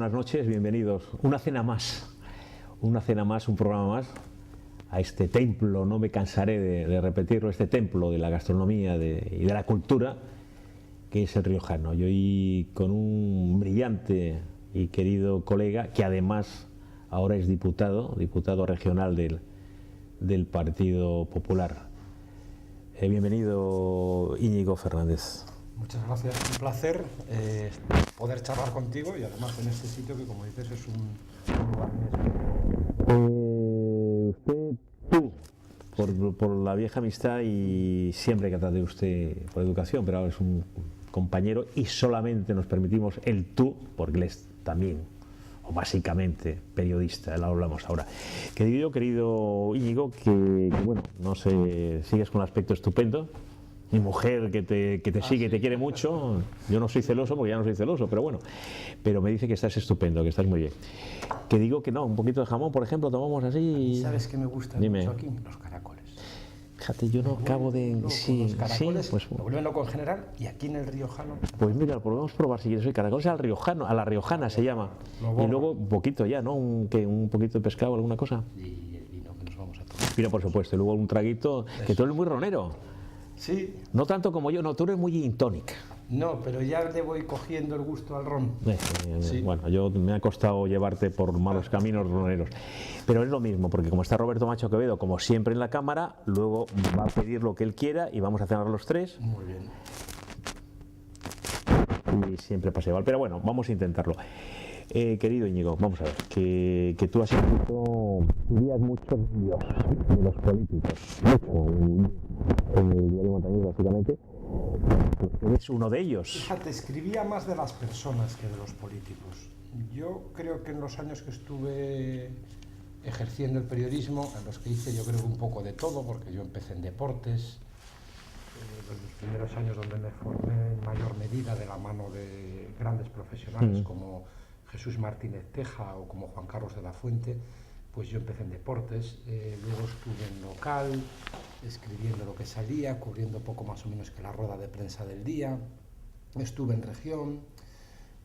buenas noches, bienvenidos. Una cena más, un programa más a este templo, no me cansaré de repetirlo, este templo de la gastronomía y de la cultura que es el riojano. Y hoy con un brillante y querido colega que además ahora es diputado regional del Partido Popular. Bienvenido, Íñigo Fernández. Muchas gracias, un placer poder charlar contigo y además en este sitio que, como dices, es un lugar muy especial. Tú, por la vieja amistad y siempre que trate usted por educación, pero ahora es un compañero y solamente nos permitimos el tú, porque él es también, o básicamente, periodista, lo hablamos ahora. Querido Íñigo, que bueno, no sé, sigues con un aspecto estupendo. Mi mujer que te sigue y te quiere mucho, yo no soy celoso porque ya no soy celoso, pero bueno, pero me dice que estás estupendo, que estás muy bien. Que digo que no, un poquito de jamón, por ejemplo, tomamos así. ¿Sabes qué me gusta mucho aquí? Los caracoles. Fíjate, yo no acabo de... Sí, los caracoles, pues lo vuelven loco en general y aquí en el riojano... Pues mira, podemos probar si quieres. El caracoles al riojano, a la riojana se llama. Y luego un poquito ya, ¿no? Un poquito de pescado, alguna cosa. Y el vino que nos vamos a tomar. Vino, por supuesto, y luego un traguito, que tú eres muy ronero. Sí. No tanto como yo, no, tú eres muy gin tonic. No, pero ya le voy cogiendo el gusto al ron. Sí. Bueno, yo me ha costado llevarte por malos caminos roneros. Pero es lo mismo, porque como está Roberto Macho Quevedo, como siempre en la cámara, luego va a pedir lo que él quiera y vamos a cenar los tres. Muy bien. Y siempre pasa igual, pero bueno, vamos a intentarlo. Querido Íñigo, vamos a ver, que tú has escrito, estudias mucho de los políticos, mucho en el diario Montañés, básicamente. Eres uno de ellos. Fíjate, escribía más de las personas que de los políticos. Yo creo que en los años que estuve ejerciendo el periodismo, en los que hice yo creo que un poco de todo, porque yo empecé en deportes, los primeros años donde me formé en mayor medida de la mano de grandes profesionales como Jesús Martínez Teja o como Juan Carlos de la Fuente, pues yo empecé en deportes, luego estuve en local, escribiendo lo que salía, cubriendo poco más o menos que la rueda de prensa del día, estuve en región,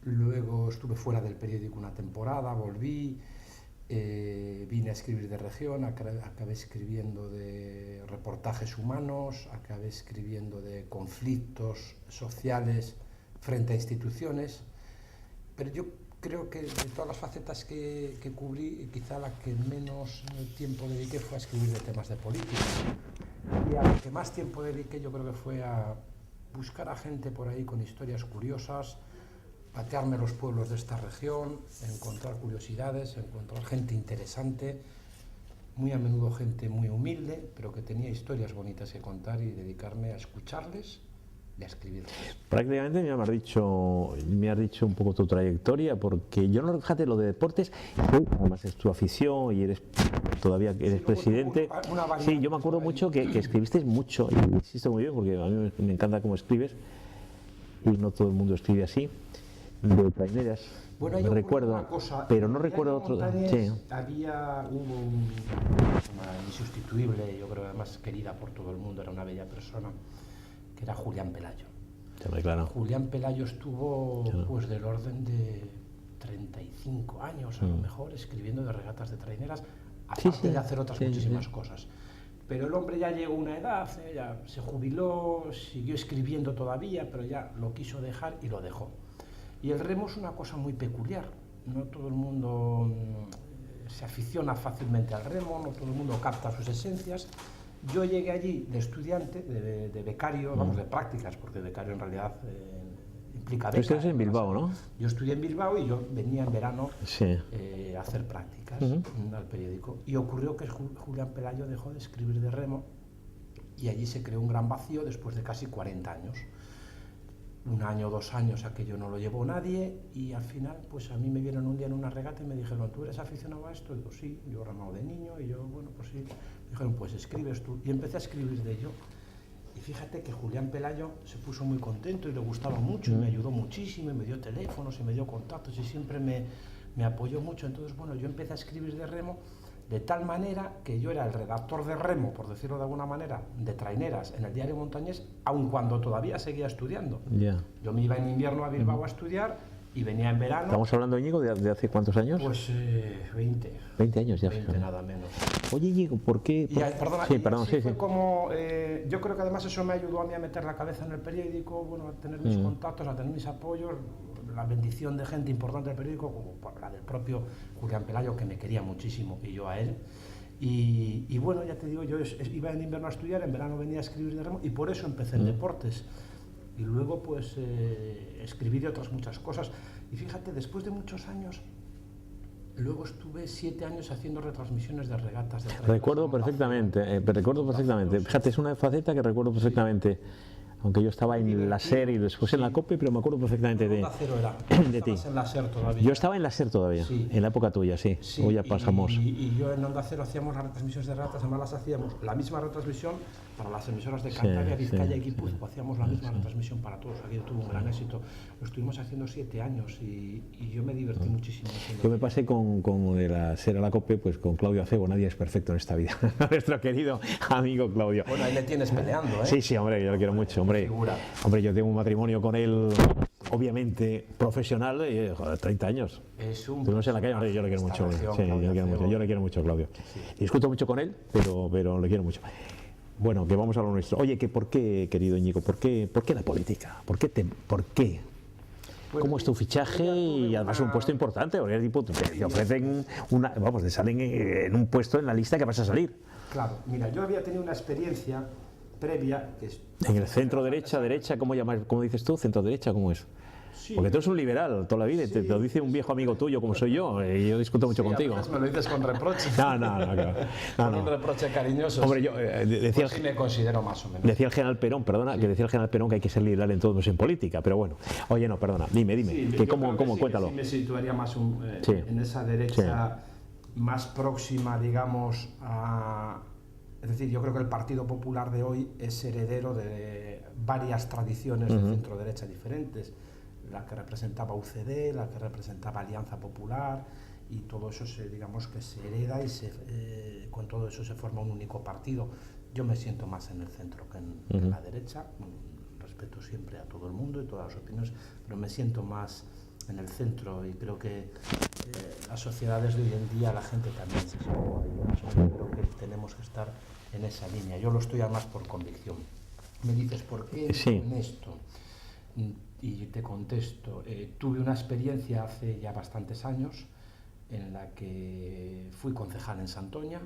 luego estuve fuera del periódico una temporada, volví, vine a escribir de región, acabé escribiendo de reportajes humanos, acabé escribiendo de conflictos sociales frente a instituciones, pero yo creo que de todas las facetas que cubrí, quizá la que menos tiempo dediqué fue a escribir de temas de política. Y a lo que más tiempo dediqué yo creo que fue a buscar a gente por ahí con historias curiosas, patearme los pueblos de esta región, encontrar curiosidades, encontrar gente interesante, muy a menudo gente muy humilde, pero que tenía historias bonitas que contar y dedicarme a escucharles y a escribirles. Prácticamente me has dicho un poco tu trayectoria, porque yo no, fíjate, lo de deportes, además es tu afición y todavía eres presidente. Sí, yo me acuerdo mucho que escribiste mucho, y insisto muy bien, porque a mí me encanta cómo escribes, y no todo el mundo escribe así, de traineras. Bueno, me recuerdo, una cosa, pero no recuerdo otro. Sí. Hubo una persona insustituible, yo creo además querida por todo el mundo, era una bella persona, que era Julián Pelayo. Claro. Julián Pelayo estuvo pues del orden de 35 años a lo mejor escribiendo de regatas de traineras, aparte de hacer otras muchísimas cosas. Pero el hombre ya llegó a una edad, ya se jubiló, siguió escribiendo todavía, pero ya lo quiso dejar y lo dejó. Y el remo es una cosa muy peculiar, no todo el mundo se aficiona fácilmente al remo, no todo el mundo capta sus esencias. Yo llegué allí de estudiante, de becario, vamos, de prácticas, porque becario en realidad implica becas. Tú estás en Bilbao, ¿no? Yo estudié en Bilbao y yo venía en verano a hacer prácticas al periódico. Y ocurrió que Julián Pelayo dejó de escribir de remo y allí se creó un gran vacío después de casi 40 años. 1 año, 2 años aquello no lo llevó nadie y al final pues a mí me vieron un día en una regata y me dijeron, ¿tú eres aficionado a esto? Y digo, sí, yo remado de niño y yo, bueno, pues sí. Me dijeron, pues escribes tú. Y empecé a escribir de ello. Y fíjate que Julián Pelayo se puso muy contento y le gustaba mucho y me ayudó muchísimo y me dio teléfonos y me dio contactos y siempre me apoyó mucho. Entonces, bueno, yo empecé a escribir de remo de tal manera que yo era el redactor de remo, por decirlo de alguna manera, de traineras en el diario Montañés, aun cuando todavía seguía estudiando. Yo me iba en invierno a Bilbao a estudiar y venía en verano. ¿Estamos hablando, Íñigo, de hace cuántos años? Pues 20. 20 años ya. 20, nada menos. Oye, Íñigo, ¿por qué? Perdona, sí, perdón, sí. Fue como, yo creo que además eso me ayudó a mí a meter la cabeza en el periódico, bueno, a tener mis contactos, a tener mis apoyos, la bendición de gente importante del periódico, como la del propio Julián Pelayo, que me quería muchísimo, y yo a él. Y bueno, ya te digo, yo iba en invierno a estudiar, en verano venía a escribir de remo, y por eso empecé en deportes. Y luego pues escribí de otras muchas cosas. Y fíjate, después de muchos años, luego estuve 7 años haciendo retransmisiones de regatas. Recuerdo perfectamente, Fíjate, es una faceta que recuerdo perfectamente. Aunque yo estaba en la SER y después en la COPE, pero me acuerdo perfectamente de ti. En la SER todavía. Yo estaba en la SER todavía, en la época tuya, sí. Hoy ya pasamos. Y yo en Onda Cero hacíamos las retransmisiones de regatas, además las hacíamos la misma retransmisión para las emisoras de Cantabria, Vizcaya y Guipúzcoa, hacíamos la misma retransmisión para todos. Aquí tuvo un gran éxito. Lo estuvimos haciendo 7 años y yo me divertí muchísimo. Yo me pasé con de la SER a la COPE, pues con Claudio Acebo. Nadie es perfecto en esta vida. Nuestro querido amigo Claudio. Bueno, ahí le tienes peleando, ¿eh? Sí, sí, hombre, yo lo quiero mucho, hombre. Hombre, yo tengo un matrimonio con él, obviamente profesional, de 30 años. Estuvimos en la calle, hombre, yo le quiero mucho. Sí, yo le quiero mucho, Claudio. Sí. Discuto mucho con él, pero le quiero mucho. Bueno, que vamos a lo nuestro. Oye, ¿por qué, querido Íñigo, por qué la política? ¿Por qué? ¿Cómo es tu fichaje? Y además un puesto importante, porque te ofrecen te salen en un puesto en la lista que vas a salir. Claro, mira, yo había tenido una experiencia previa que es en el centro derecha, ¿cómo dices tú? ¿Centro derecha? ¿Cómo es? Sí, porque tú eres un liberal toda la vida, sí, te lo dice un viejo amigo tuyo como soy yo, y yo discuto mucho contigo. Me lo dices con reproche. No, un reproche cariñoso. Hombre, yo decía pues sí me considero más o menos. Decía el general Perón, que decía el general Perón que hay que ser liberal en todo, no en política, pero bueno. Oye, no, perdona, dime, sí, que cómo cuéntalo. Sí, me situaría más en esa derecha más próxima, digamos, a... Es decir, yo creo que el Partido Popular de hoy es heredero de varias tradiciones de centro-derecha diferentes. La que representaba UCD, la que representaba Alianza Popular, y todo eso digamos que se hereda y con todo eso se forma un único partido. Yo me siento más en el centro que en la derecha. Respeto siempre a todo el mundo y todas las opiniones, pero me siento más en el centro, y creo que las sociedades de hoy en día, la gente también se siente ahí. Creo que tenemos que estar en esa línea. Yo lo estoy además por convicción. Me dices, ¿por qué en esto? Y te contesto, tuve una experiencia hace ya bastantes años en la que fui concejal en Santoña.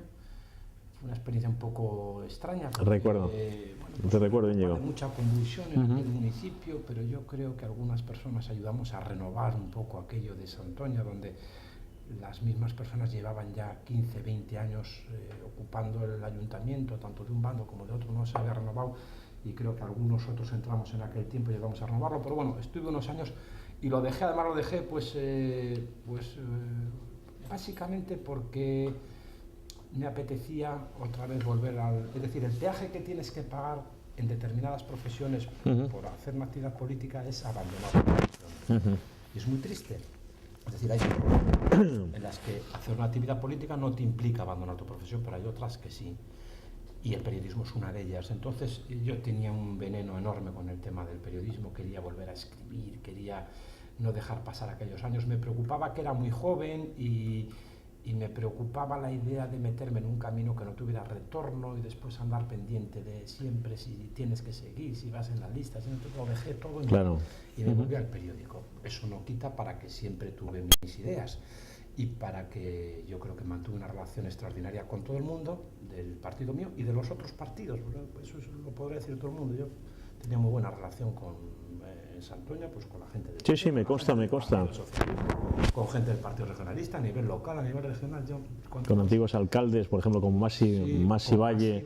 Fue una experiencia un poco extraña. Recuerdo. Te recuerdo, Íñigo. Hay mucha convulsión en el municipio, pero yo creo que algunas personas ayudamos a renovar un poco aquello de Santoña, donde las mismas personas llevaban ya 15, 20 años ocupando el ayuntamiento, tanto de un bando como de otro, no se había renovado. Y creo que algunos otros entramos en aquel tiempo y llegamos a renovarlo, pero bueno, estuve unos años y lo dejé, además lo dejé básicamente porque me apetecía otra vez volver es decir, el peaje que tienes que pagar en determinadas profesiones por hacer una actividad política es abandonar la profesión. Y es muy triste. Es decir, hay en las que hacer una actividad política no te implica abandonar tu profesión, pero hay otras que sí. Y el periodismo es una de ellas. Entonces yo tenía un veneno enorme con el tema del periodismo, quería volver a escribir, quería no dejar pasar aquellos años. Me preocupaba que era muy joven y me preocupaba la idea de meterme en un camino que no tuviera retorno y después andar pendiente de siempre si tienes que seguir, si vas en la lista, si no, te lo dejé todo y me volví al periódico. Eso no quita para que siempre tuve mis ideas y para que yo creo que mantuve una relación extraordinaria con todo el mundo del partido mío y de los otros partidos, eso lo podría decir todo el mundo. Yo tenía muy buena relación en Santoña, pues con la gente del me consta. Con gente del Partido Regionalista, a nivel local, a nivel regional. Con antiguos alcaldes, por ejemplo, con Masi Valle,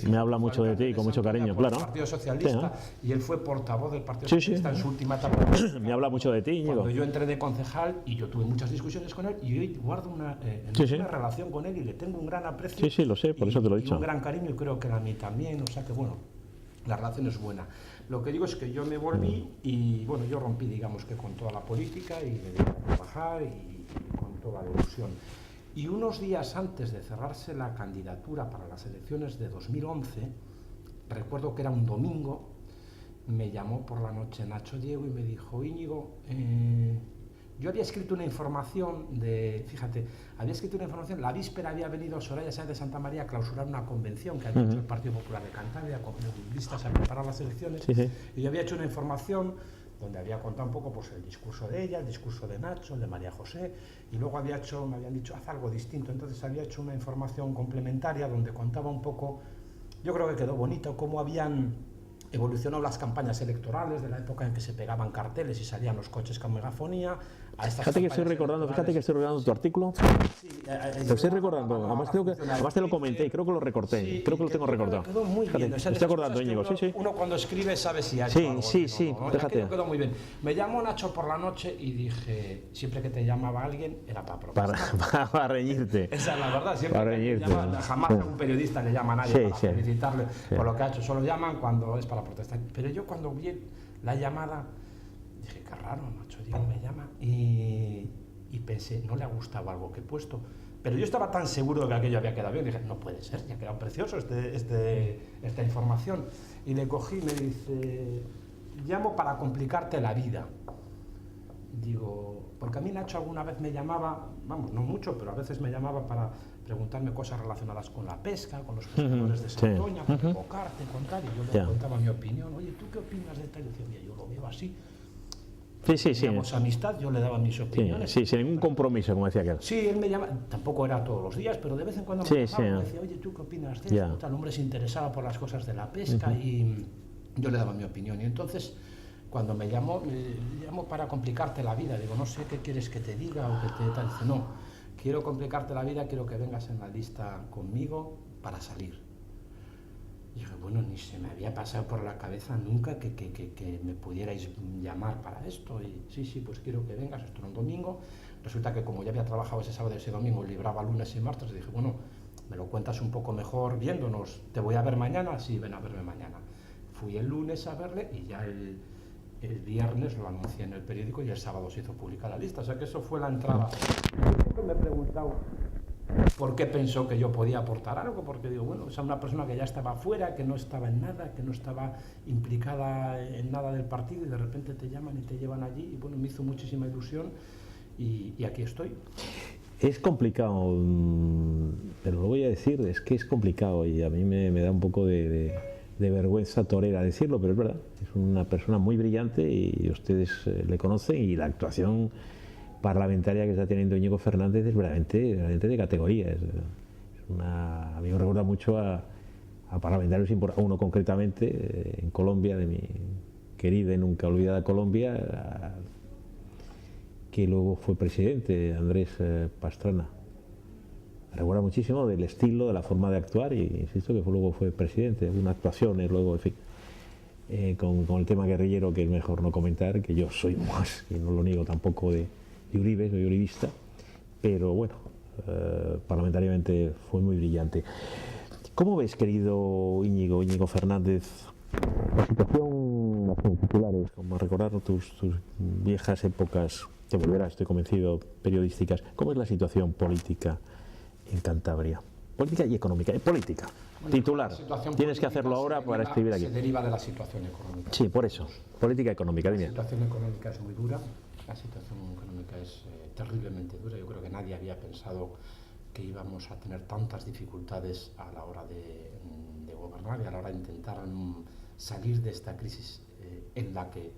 me habla mucho de ti y con mucho cariño, claro. El Partido Socialista, y él fue portavoz del Partido Socialista en su última etapa. Me habla mucho de ti, Íñigo. Cuando yo entré de concejal, y yo tuve muchas discusiones con él, y hoy guardo una relación con él y le tengo un gran aprecio. Sí, lo sé, por eso te lo he dicho. Y un gran cariño, y creo que a mí también, o sea que bueno, la relación es buena. Lo que digo es que yo me volví y bueno, yo rompí, digamos que con toda la política y me dediqué a trabajar y con toda la ilusión. Y unos días antes de cerrarse la candidatura para las elecciones de 2011, recuerdo que era un domingo, me llamó por la noche Nacho Diego y me dijo: Íñigo, Yo había escrito una información la víspera había venido Soraya Sáenz de Santa María a clausurar una convención que había hecho el Partido Popular de Cantabria con periodistas a preparar las elecciones, y yo había hecho una información donde había contado un poco pues, el discurso de ella, el discurso de Nacho, el de María José, y luego me habían dicho, haz algo distinto, entonces había hecho una información complementaria donde contaba un poco, yo creo que quedó bonito, cómo habían evolucionado las campañas electorales de la época en que se pegaban carteles y salían los coches con megafonía. Fíjate que estoy recordando tu artículo. Sí, lo estoy recordando. Además te lo comenté y creo que lo recorté. Sí, creo que lo tengo recortado. Quedó muy bien. Me estoy acordando, Íñigo. Uno cuando escribe sabe si ha hecho algo. Sí. ¿no? Déjate. Quedó muy bien. Me llamó Nacho por la noche y dije, siempre que te llamaba alguien era para protestar. Para reñirte. Esa es la verdad. Siempre para que reñirte. Jamás a un periodista le llama a nadie para felicitarle por lo que ha hecho. Solo llaman cuando es para protestar. Pero yo cuando vi la llamada dije, qué raro, Nacho, digo, me llama y pensé, no le ha gustado algo que he puesto, pero yo estaba tan seguro de que aquello había quedado bien, dije, no puede ser, ya ha quedado precioso esta información, y le cogí y me dice, llamo para complicarte la vida. Digo, porque a mí Nacho alguna vez me llamaba, vamos, no mucho, pero a veces me llamaba para preguntarme cosas relacionadas con la pesca, con los pescadores de Santoña, con Bocarte, con tal, y yo le contaba mi opinión, oye, ¿tú qué opinas de tal? Y decía, yo lo veo así. Teníamos amistad, yo le daba mis opiniones. Sí, sin ningún compromiso, como decía aquel. Sí, él me llama, tampoco era todos los días, pero de vez en cuando me llamaba y me decía, oye, ¿tú qué opinas de esto? Tal hombre se interesaba por las cosas de la pesca y yo le daba mi opinión. Y entonces, cuando me llamó para complicarte la vida. Digo, no sé qué quieres que te diga o que te tal. Dice, no, quiero complicarte la vida, quiero que vengas en la lista conmigo para salir. Y dije, bueno, ni se me había pasado por la cabeza nunca que me pudierais llamar para esto. Y sí, pues quiero que vengas, esto era un domingo. Resulta que como ya había trabajado ese sábado y ese domingo, libraba lunes y martes, dije, bueno, me lo cuentas un poco mejor viéndonos. ¿Te voy a ver mañana? Sí, ven a verme mañana. Fui el lunes a verle y ya el viernes lo anuncié en el periódico y el sábado se hizo pública la lista. O sea que eso fue la entrada. Yo siempre me he preguntado por qué pensó que yo podía aportar algo, porque digo, bueno, es una persona que ya estaba fuera, que no estaba en nada, que no estaba implicada en nada del partido y de repente te llaman y te llevan allí y bueno, me hizo muchísima ilusión y aquí estoy. Es complicado, pero lo voy a decir, es que es complicado y a mí me da un poco de vergüenza torera decirlo, pero es verdad, es una persona muy brillante y ustedes le conocen y la actuación parlamentaria que está teniendo Íñigo Fernández es verdaderamente de categoría. A mí me recuerda mucho a parlamentarios importantes, uno concretamente en Colombia, de mi querida y nunca olvidada Colombia, que luego fue presidente, Andrés Pastrana. Me recuerda muchísimo del estilo, de la forma de actuar y insisto que luego fue presidente, una actuación luego, en fin, con el tema guerrillero que es mejor no comentar, que yo soy más, y no lo niego tampoco de Uribe, soy uribista, pero bueno, parlamentariamente fue muy brillante. ¿Cómo ves, querido Íñigo Fernández, la situación, las titulares, como recordar tus viejas épocas, que volverás, estoy convencido, periodísticas? ¿Cómo es la situación política en Cantabria? Política y económica. Política, bueno, titular. Tienes que hacerlo ahora para escribir aquí. Se deriva de la situación económica. Sí, por eso. Política económica. La situación económica es muy dura. La situación económica es terriblemente dura. Yo creo que nadie había pensado que íbamos a tener tantas dificultades a la hora de gobernar y a la hora de intentar salir de esta crisis en la que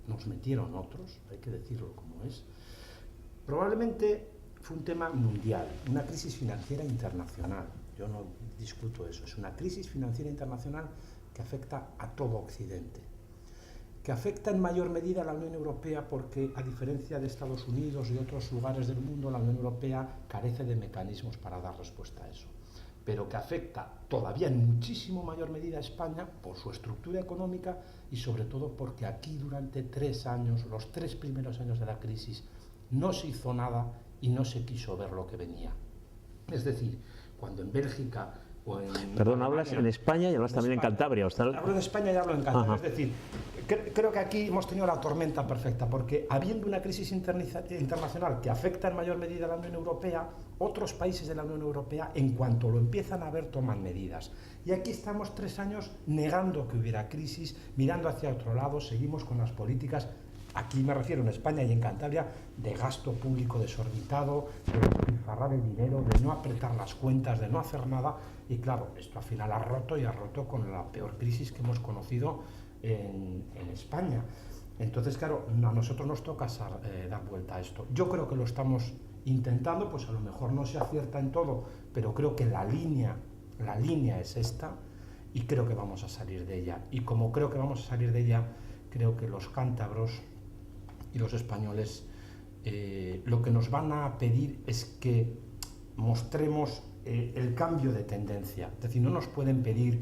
nos metieron otros, hay que decirlo como es. Probablemente fue un tema mundial, una crisis financiera internacional. Yo no discuto eso, es una crisis financiera internacional que afecta a todo Occidente, que afecta en mayor medida a la Unión Europea porque, a diferencia de Estados Unidos y otros lugares del mundo, la Unión Europea carece de mecanismos para dar respuesta a eso, pero que afecta todavía en muchísimo mayor medida a España por su estructura económica y sobre todo porque aquí durante 3 años, los 3 primeros años de la crisis, no se hizo nada y no se quiso ver lo que venía. Es decir, cuando en Bélgica o en... Perdón, hablas en España y hablas también en Cantabria. Hablo en España y hablo en Cantabria. Es decir, creo que aquí hemos tenido la tormenta perfecta, porque habiendo una crisis internacional que afecta en mayor medida a la Unión Europea, otros países de la Unión Europea, en cuanto lo empiezan a ver, toman medidas. Y aquí estamos 3 años negando que hubiera crisis, mirando hacia otro lado, seguimos con las políticas Aquí me refiero en España y en Cantabria de gasto público desorbitado, de despilfarrar el dinero, de no apretar las cuentas, de no hacer nada. Y claro, esto al final ha roto con la peor crisis que hemos conocido en España. Entonces, claro, a nosotros nos toca dar vuelta a esto. Yo creo que lo estamos intentando, pues a lo mejor no se acierta en todo, pero creo que la línea es esta y creo que vamos a salir de ella. Y como creo que vamos a salir de ella, creo que los cántabros y los españoles lo que nos van a pedir es que mostremos el cambio de tendencia. Es decir, no nos pueden pedir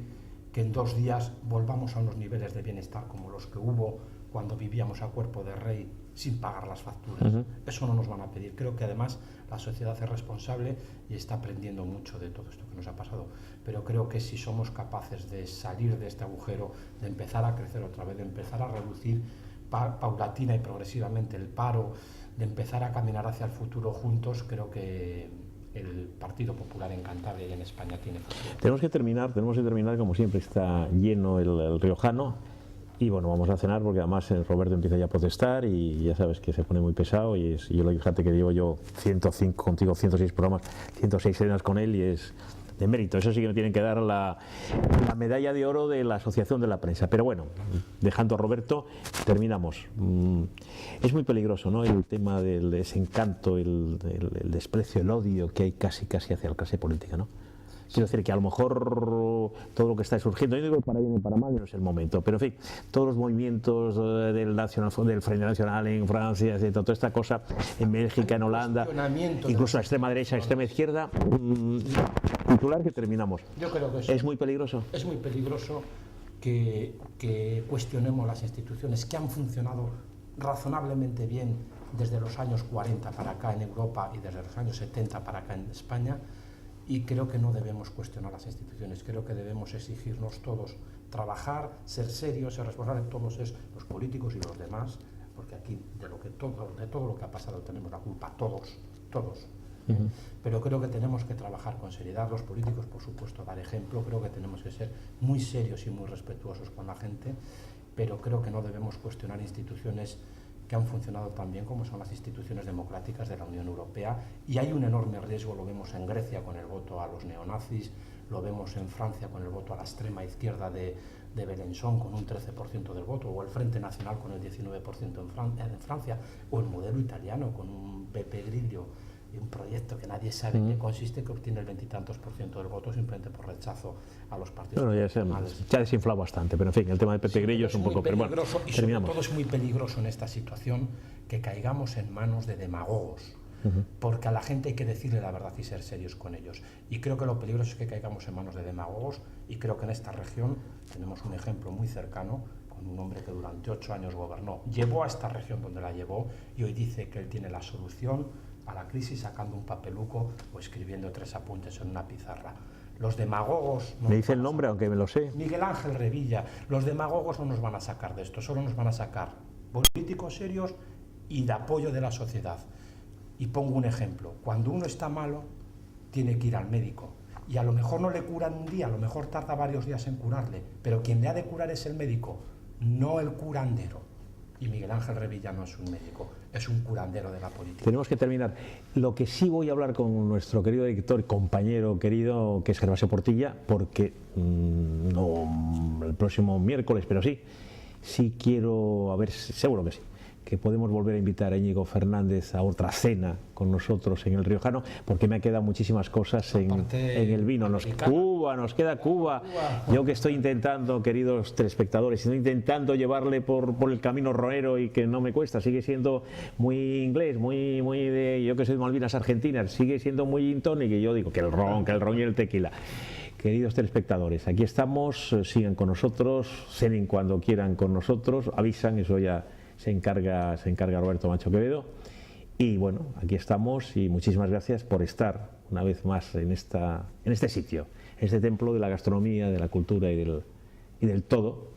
que en 2 días volvamos a unos niveles de bienestar como los que hubo cuando vivíamos a cuerpo de rey sin pagar las facturas. Eso no nos van a pedir. Creo que además la sociedad es responsable y está aprendiendo mucho de todo esto que nos ha pasado. Pero creo que si somos capaces de salir de este agujero, de empezar a crecer otra vez, de empezar a reducir paulatina y progresivamente el paro, de empezar a caminar hacia el futuro juntos, creo que el Partido Popular en Cantabria y en España tiene futuro. Tenemos que terminar, como siempre está lleno el riojano. Y bueno, vamos a cenar porque además Roberto empieza ya a protestar y ya sabes que se pone muy pesado y yo lo fíjate que llevo yo 105 contigo, 106 programas, 106 cenas con él y es de mérito. Eso sí que me tienen que dar la medalla de oro de la Asociación de la Prensa. Pero bueno, dejando a Roberto, terminamos. Es muy peligroso, ¿no? El tema del desencanto, el desprecio, el odio que hay casi hacia la clase política, ¿no? Quiero decir que a lo mejor todo lo que está surgiendo, yo digo para bien y para mal, no es el momento, pero en fin, todos los movimientos del Frente Nacional en Francia, toda esta cosa en Bélgica, en Holanda, incluso la extrema derecha, la extrema izquierda, titular que terminamos. Yo creo que es muy peligroso. Es muy peligroso que cuestionemos las instituciones que han funcionado razonablemente bien desde los años 40 para acá en Europa y desde los años 70 para acá en España. Y creo que no debemos cuestionar las instituciones, creo que debemos exigirnos todos trabajar, ser serios, ser responsables, todos los políticos y los demás, porque aquí de todo lo que ha pasado tenemos la culpa, todos. Pero creo que tenemos que trabajar con seriedad, los políticos por supuesto dar ejemplo, creo que tenemos que ser muy serios y muy respetuosos con la gente, pero creo que no debemos cuestionar instituciones que han funcionado tan bien como son las instituciones democráticas de la Unión Europea, y hay un enorme riesgo, lo vemos en Grecia con el voto a los neonazis, lo vemos en Francia con el voto a la extrema izquierda de Belenchon con un 13% del voto, o el Frente Nacional con el 19% en Francia, o el modelo italiano con un Beppe Grillo, un proyecto que nadie sabe en qué consiste, que obtiene el 20 y tantos % del voto simplemente por rechazo a los partidos. Bueno, ya ha desinflado bastante, pero en fin, el tema de Pepe Grillo es un poco... Pero bueno, y sobre todo es muy peligroso en esta situación que caigamos en manos de demagogos, porque a la gente hay que decirle la verdad y ser serios con ellos. Y creo que lo peligroso es que caigamos en manos de demagogos, y creo que en esta región tenemos un ejemplo muy cercano con un hombre que durante 8 años gobernó, llevó a esta región donde la llevó, y hoy dice que él tiene la solución a la crisis sacando un papeluco o escribiendo 3 apuntes en una pizarra. Los demagogos... Me dice el nombre, aunque me lo sé. Miguel Ángel Revilla. Los demagogos no nos van a sacar de esto, solo nos van a sacar políticos serios y de apoyo de la sociedad. Y pongo un ejemplo. Cuando uno está malo, tiene que ir al médico. Y a lo mejor no le curan un día, a lo mejor tarda varios días en curarle, pero quien le ha de curar es el médico, no el curandero. Y Miguel Ángel Revilla no es un médico, es un curandero de la política. Tenemos que terminar. Lo que sí voy a hablar con nuestro querido director, compañero querido, que es Gervasio Portilla, porque no el próximo miércoles, pero sí quiero, a ver, seguro que sí, que podemos volver a invitar a Íñigo Fernández a otra cena con nosotros en el Riojano, porque me han quedado muchísimas cosas en el vino. Nos queda Cuba. Yo que estoy intentando, queridos telespectadores, estoy intentando llevarle por el camino ronero y que no me cuesta, sigue siendo muy inglés, muy de, yo que soy de Malvinas Argentinas, sigue siendo muy gin tonic, y yo digo que el ron y el tequila. Queridos telespectadores, aquí estamos, sigan con nosotros, cenen cuando quieran con nosotros, avisan, eso ya se encarga Roberto Macho Quevedo. Y bueno, aquí estamos y muchísimas gracias por estar una vez más en este sitio, en este templo de la gastronomía, de la cultura y del todo,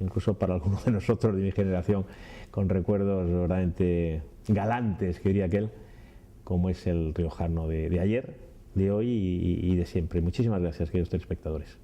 incluso para algunos de nosotros de mi generación, con recuerdos verdaderamente galantes, que diría aquel, como es el riojano de ayer, de hoy y de siempre. Muchísimas gracias, queridos telespectadores.